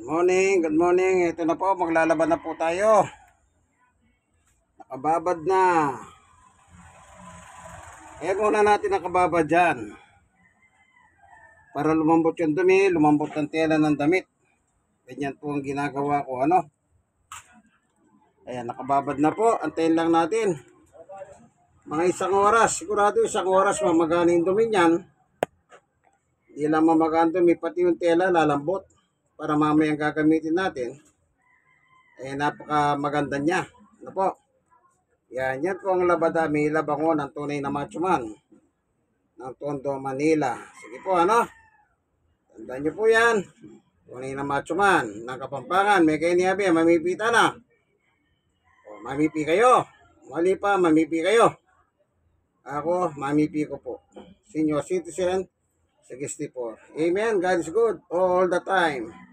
Good morning. Ito na po, maglalaban na po tayo. Nakababad na. Muna natin nakababad dyan. Para lumambot yung dumi, lumambot ang tela ng damit. Ganyan po ang ginagawa ko, Ayan, nakababad na po. Antayin lang natin. Mga isang oras. Sigurado isang oras mamagana yung dumi niyan. Hindi lang mamagana dumi, pati yung tela lalambot. Para mamayang gagamitin natin. Napaka maganda niya. Ano po? Yan po ang labada. May labango ng tunay na macho man. Ng Tondo, Manila. Sige po, Tandaan nyo po yan. Tunay na macho man. Ng Kapampangan. May kayo niyabi. Mamipita na. O, mamipi kayo. Mali pa, mamipi kayo. Ako, mamipi ko po. Senior citizen, 64. Amen. God is good all the time.